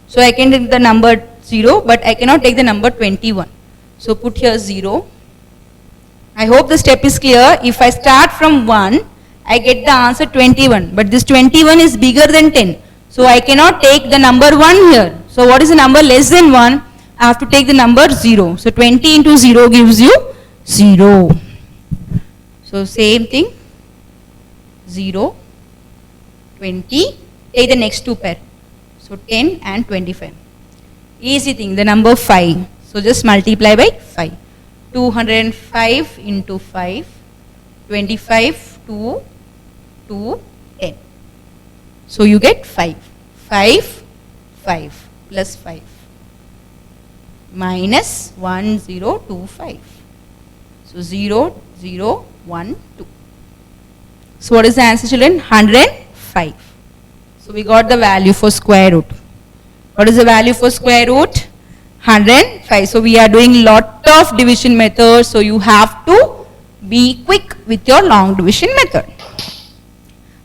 So I can take the number 0, but I cannot take the number 21. So put here 0. I hope the step is clear. If I start from 1, I get the answer 21. But this 21 is bigger than 10. So I cannot take the number 1 here. So what is the number less than 1? I have to take the number 0. So 20 into 0 gives you 0. So same thing. 0, 20. Take the next two pair. So 10 and 25. Easy thing. The number 5. So just multiply by 5. 205 into 5. 25 to 2, 10. So you get 5. 5, 5 plus 5 minus 1025. So 0, 0, 1, 2. So what is the answer children? 105. So we got the value for square root. What is the value for square root? 105. So we are doing lot of division methods. So you have to be quick with your long division method.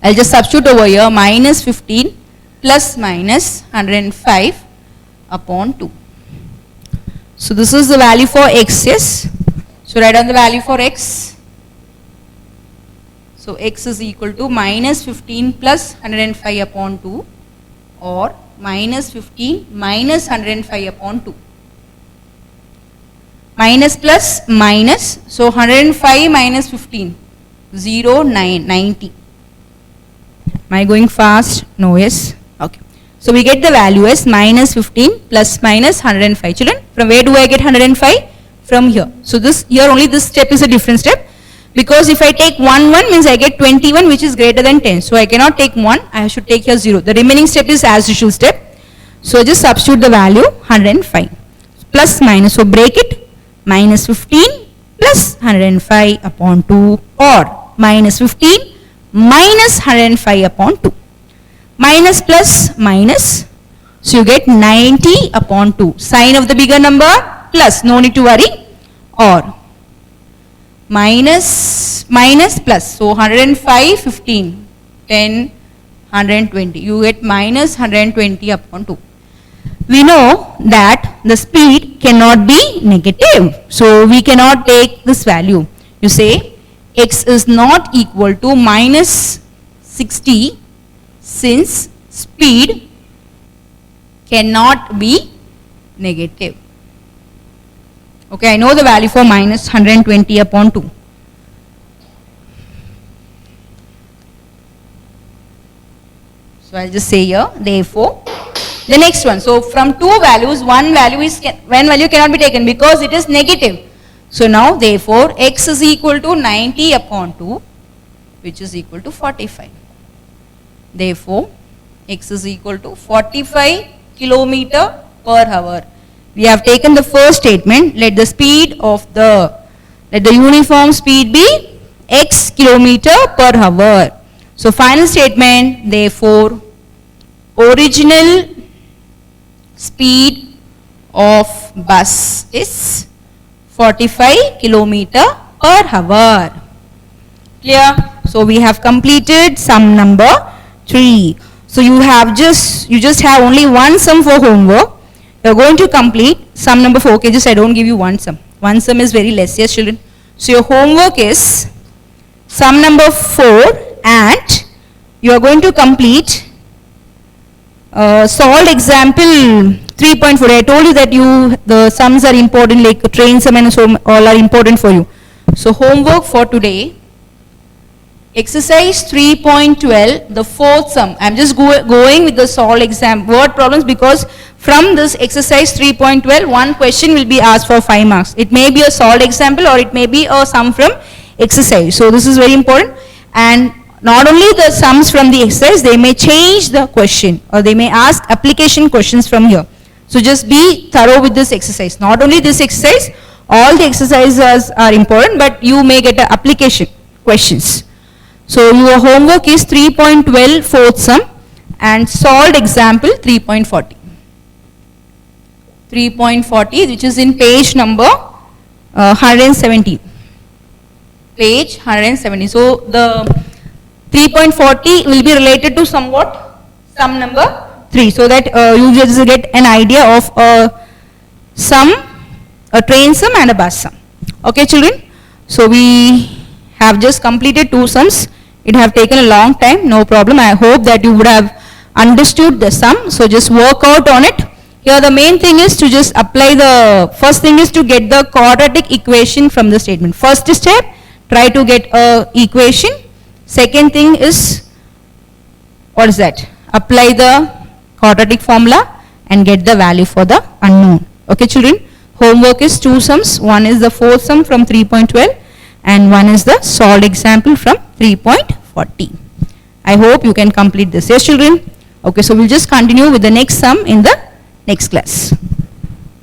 I'll just substitute over here minus 15 plus minus 105 upon 2. So this is the value for x, yes. So write down the value for x. So x is equal to minus 15 plus 105 upon 2 or minus 15 minus 105 upon 2. Minus plus minus, so 105 minus 15, 0, 9, 90. Am I going fast? No, yes. Okay. So we get the value as minus 15 plus minus 105. Children, from where do I get 105? From here. So this here only this step is a different step. Because if I take 1, 1 means I get 21 which is greater than 10. So I cannot take 1, I should take here 0. The remaining step is as usual step. So just substitute the value 105. Plus minus, so break it. Minus 15 plus 105 upon 2 or minus 15 minus 105 upon 2. Minus plus minus, so you get 90 upon 2. Sign of the bigger number plus, no need to worry, or minus plus, so 105, 15, 10, 120. You get minus 120 upon 2. We know that the speed cannot be negative. So we cannot take this value. You say x is not equal to minus 60 since speed cannot be negative. Okay, I know the value for minus 120 upon 2. So I'll just say here, therefore, the next one. So from two values, one value cannot be taken because it is negative. So now therefore x is equal to 90 upon 2, which is equal to 45. Therefore x is equal to 45 kilometer per hour. We have taken the first statement, let the uniform speed be x kilometer per hour. So final statement, therefore original speed of bus is 45 kilometer per hour. Clear? So we have completed sum number 3. So you just have only one sum for homework. You are going to complete sum number 4. Okay, just I don't give you one sum. One sum is very less, yes children. So your homework is sum number 4 and you are going to complete solved example 3.4. I told you that the sums are important, like train sum and so all are important for you. So homework for today, exercise 3.12, the fourth sum. I am just going with the solved exam word problems because from this exercise 3.12, one question will be asked for 5 marks. It may be a solved example or it may be a sum from exercise. So this is very important. And not only the sums from the exercise, they may change the question or they may ask application questions from here. So just be thorough with this exercise. Not only this exercise, all the exercises are important, but you may get an application questions. So your homework is 3.12 fourth sum and solved example 3.40. 3.40, which is in page number 170. Page 170. So the 3.40 will be related to somewhat sum number 3, so that you just get an idea of a sum, a train sum and a bus sum. Okay children, so we have just completed 2 sums. It have taken a long time, no problem. I hope that you would have understood the sum, so just work out on it. Here the main thing is to just apply first thing is to get the quadratic equation from the statement. First step, try to get a equation. Second thing is, what is that? Apply the quadratic formula and get the value for the unknown. Okay children, homework is 2 sums. One is the fourth sum from 3.12 and one is the solved example from 3.40. I hope you can complete this. Yes children? Okay, so we'll just continue with the next sum in the next class.